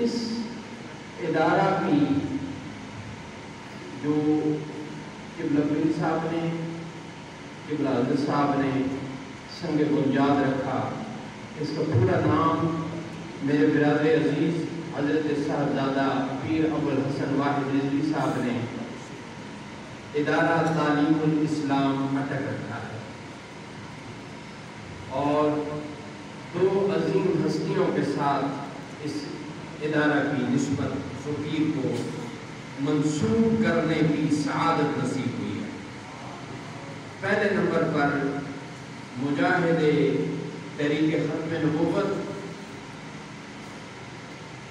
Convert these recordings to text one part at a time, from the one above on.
اس ادارہ کی جو قبلہ پیر صاحب نے، قبلہ حضرت صاحب نے سنگ بنیاد رکھا، اس کا پورا نام میرے برادر عزیز حضرت صاحبزادہ پیر ابوالحسن واحد رضوی صاحب نے ادارہ تعلیم الاسلام اٹک رکھا ہے، اور دو عظیم ہستیوں کے ساتھ اس ادارہ کی نسبت فقیر کو منسوب کرنے کی سعادت نصیب ہوئی ہے۔ پہلے نمبر پر مجاہد تحریک ختم نبوت،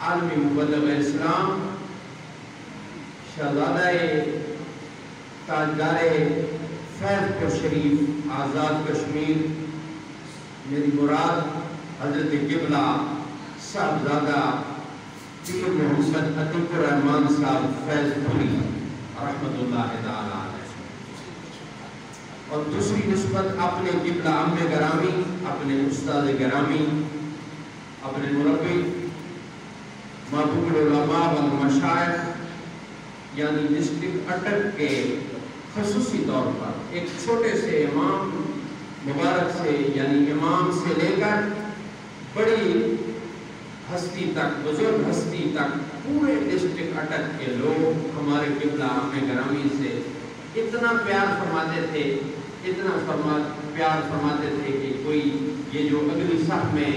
عالمی مبلغ اسلام، شہزادہ تاجدار فیض پور شریف آزاد کشمیر، میری مراد حضرت قبلہ صاحبزادہ پیر محمد عتیق الرحمن صاحب فیض پوری رحمۃ اللہ تعالی علیہ، اور دوسری نسبت اپنے قبلہ عم گرامی، اپنے استاد گرامی، اپنے مربی محبوب العلماء والمشائخ یعنی ڈسٹرکٹ اٹک کے خصوصی طور پر ایک چھوٹے سے امام مبارک سے، یعنی امام سے لے کر بڑی ہستی تک، بزرگ ہستی تک، پورے ڈسٹرکٹ اٹک کے لوگ ہمارے قبلہ عام گرامی سے اتنا پیار فرماتے تھے، اتنا پیار فرماتے تھے کہ کوئی یہ جو اگلی صف میں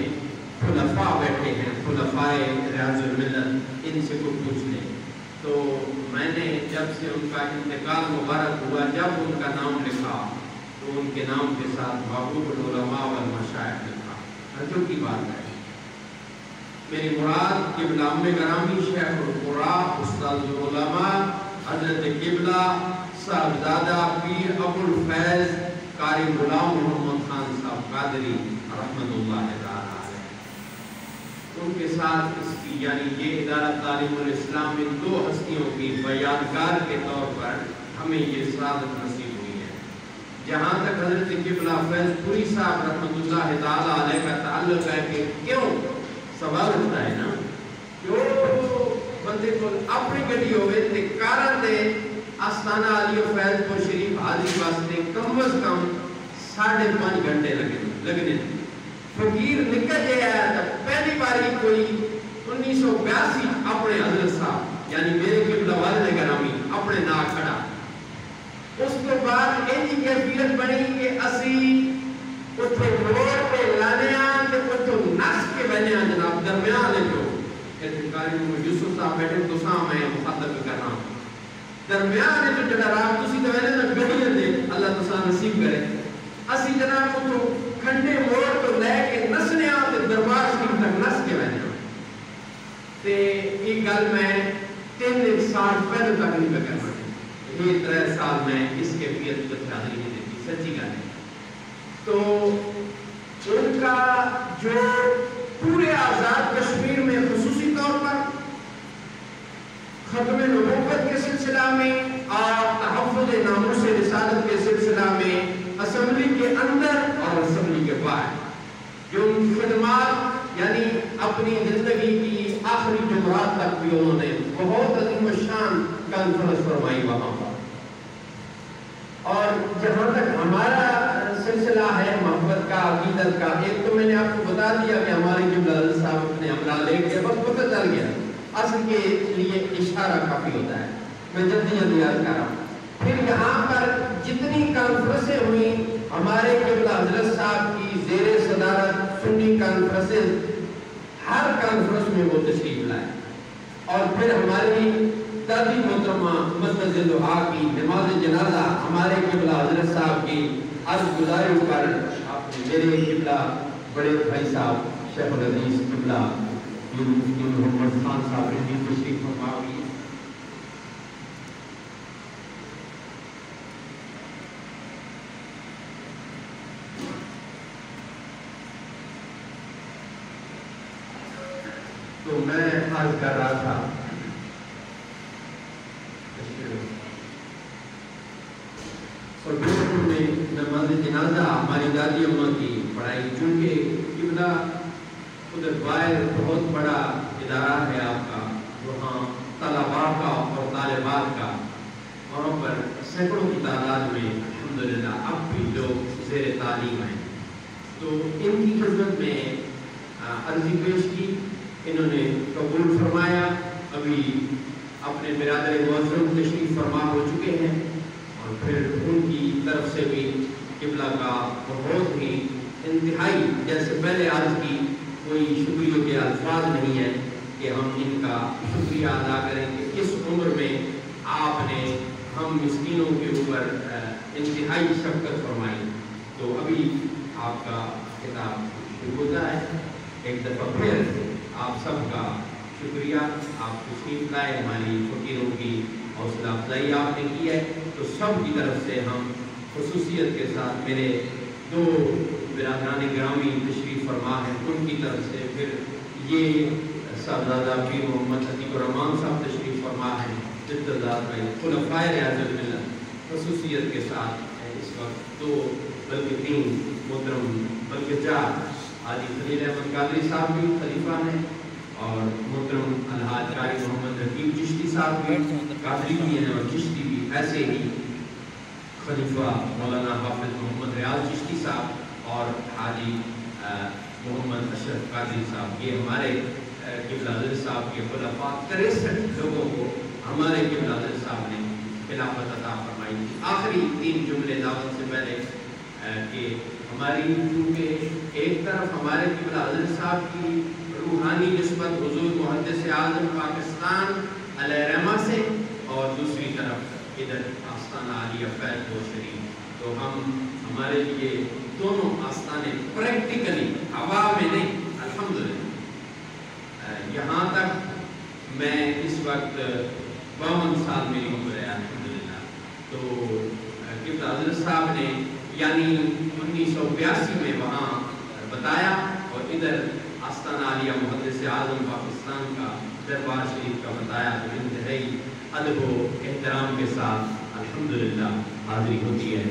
خلفاء بیٹھے ہیں، خلفائے ریاض الملت، ان سے کوئی پوچھ لیں۔ تو میں نے جب سے ان کا انتقال مبارک ہوا، جب ان کا نام لکھا تو ان کے نام کے ساتھ محبوب العلماء والمشائخ لکھا۔ حضرت کی بات ہے، میری مراد قبلہ عم گرامی شیخ القرآن استاد العلماء حضرت قبلہ صاحبزادہ پیر ابوالفیض قاری غلام محمد خان صاحب قادری رحمۃ اللہ تعالی علیہ، ان کے ساتھ اس کی یعنی یہ ادارہ تعلیم الاسلام میں دو ہستیوں کی بیانکار کے طور پر ہمیں یہ سعادت نصیب ہوئی ہے۔ جہاں تک حضرت قبلہ فیض پوری صاحب رحمۃ اللہ تعالی علیہ کا تعلق ہے کہ کیوں سوال ہوتا ہے نا، کیوں بندے کو اپنی گڈی ہوئے تے کارن دے آستانہ علی و فیض پور شریف حاضری واسطے کم از کم 5.5 گھنٹے لگنے فقیر نکل جائے تو پہلی باری کوئی 1982 اپنے حضرت صاحب یعنی میرے قبلہ والد گرامی اپنے نا کھڑا، اس کے بعد ایسی کیفیت بنی کہ اسی اتھے روڈ پہ لانے آن تے اتھے نس کے بنے آن جناب درمیان لے جو اتھکاری یوسف صاحب بیٹھے تو ساں میں مخاطب کرنا ہوں درمیان لے جو جڑا راب تسی دوینے نا گڑیاں دے اللہ تسا نصیب کرے، اسی جناب اتھو کھنڈے موڑ تو لے کے نسنے آن تے دربار شریف تک نس کے بنے آن تے ایک گل میں 3 سال پہلے تک نہیں بکر پڑے، یہ 3 سال میں اس کیفیت کو حاضری نہیں دیتی، سچی گل ہے۔ تو ان کا جو پورے آزاد کشمیر میں خصوصی طور پر ختم نبوت کے سلسلہ میں اور تحفظ ناموس رسالت کے سلسلہ میں اسمبلی کے اندر اور اسمبلی کے باہر جو ان کی خدمات یعنی اپنی زندگی کی آخری جمعرات تک بھی انہوں نے بہت عظیم الشان کانفرنس فرمائی وہاں پر۔ اور جہاں تک ہمارا سلسلہ ہے محبت کا، عقیدت کا، ایک تو میں نے آپ کو بتا دیا کہ ہمارے قبلہ حضرت صاحب نے عملہ لے کے بس پتہ چل گیا، اصل کے لیے اشارہ کافی ہوتا ہے، میں جلدی یاد کر رہا ہوں۔ پھر یہاں پر جتنی کانفرنسیں ہوئی ہمارے قبلہ حضرت صاحب کی زیر صدارت سنی کانفرنسز، ہر کانفرنس میں وہ تشریف لائے، اور پھر ہماری دادی محترمہ مسجد دعا کی نماز جنازہ ہمارے قبلہ حضرت صاحب کی عرض گزاری پر میرے قبلہ بڑے بھائی صاحب شیخ العزیز قبلہ محمد خان صاحب نے تشریف فرما ہوئی۔ تو میں عرض کر رہا تھا اور بالکل میں نماز جنازہ ہماری دادی اماں کی پڑھائی، چونکہ قبلہ ادھر باہر بہت بڑا ادارہ ہے آپ کا، وہاں طلباء کا اور طالبات کا وہاں پر سینکڑوں کی تعداد میں الحمدللہ اب بھی لوگ زیر تعلیم ہیں. تو ان کی خدمت میں عرضی پیش کی، انہوں نے قبول فرمایا. ابھی اپنے برادر معظم تشریف فرما ہو چکے ہیں، اور پھر ان کی طرف سے بھی قبلہ کا بہت ہی انتہائی، جیسے پہلے عرض کی، کوئی شکریہ کے الفاظ نہیں ہیں کہ ہم ان کا شکریہ ادا کریں کہ اس عمر میں آپ نے ہم مسکینوں کے اوپر انتہائی شفقت فرمائی. تو ابھی آپ کا خطاب شروع ہوتا ہے. ایک دفعہ پھر آپ سب کا شکریہ، آپ تشریف لائے، ہماری فقیروں کی حوصلہ افزائی آپ نے کی ہے. تو سب کی طرف سے ہم خصوصیت کے ساتھ، میرے 2 برادران گرامی تشریف فرما ہیں، ان کی طرف سے پھر یہ صاحبزادہ پیر محمد عتیق الرحمان صاحب تشریف فرما ہیں، جداد میں خلفائے ریاض الملت خصوصیت کے ساتھ اس وقت 2 بلکہ 3 محترم بلکہ 4 حاجی خلیل احمد قادری صاحب بھی خلیفہ ہیں، اور محترم الحاج قاری محمد رقیب چشتی صاحب بھی قادری بھی ہیں، اور چشتی بھی. ایسے ہی خلیفہ مولانا حافظ محمد ریاض چشتی صاحب اور حاجی محمد اشرف قادری صاحب، یہ ہمارے قبلہ حضرت صاحب کے خلفاء 63 لوگوں کو ہمارے قبلہ حضرت صاحب نے خلافت عطا فرمائی تھی. آخری 3 جملے دعوت سے پہلے کہ ہماری، کیونکہ ایک طرف ہمارے قبلہ حضرت صاحب کی روحانی نسبت حضور محدث اعظم پاکستان علیہ رحمہ سے، اور دوسری طرف ادھر آستانہ عالیہ فیض و شریف. تو ہمارے لیے دونوں آستانے پریکٹیکلی ہوا میں نہیں، الحمدللہ. یہاں تک میں اس وقت 52 سال میری عمر ہے الحمدللہ. تو قبلہ حضرت صاحب نے یعنی 1982 میں وہاں بتایا، اور ادھر آستانہ عالیہ محدث اعظم پاکستان کا دربار شریف کا بتایا. تو انتہائی ادب و احترام کے ساتھ الحمدللہ حاضری ہوتی ہے.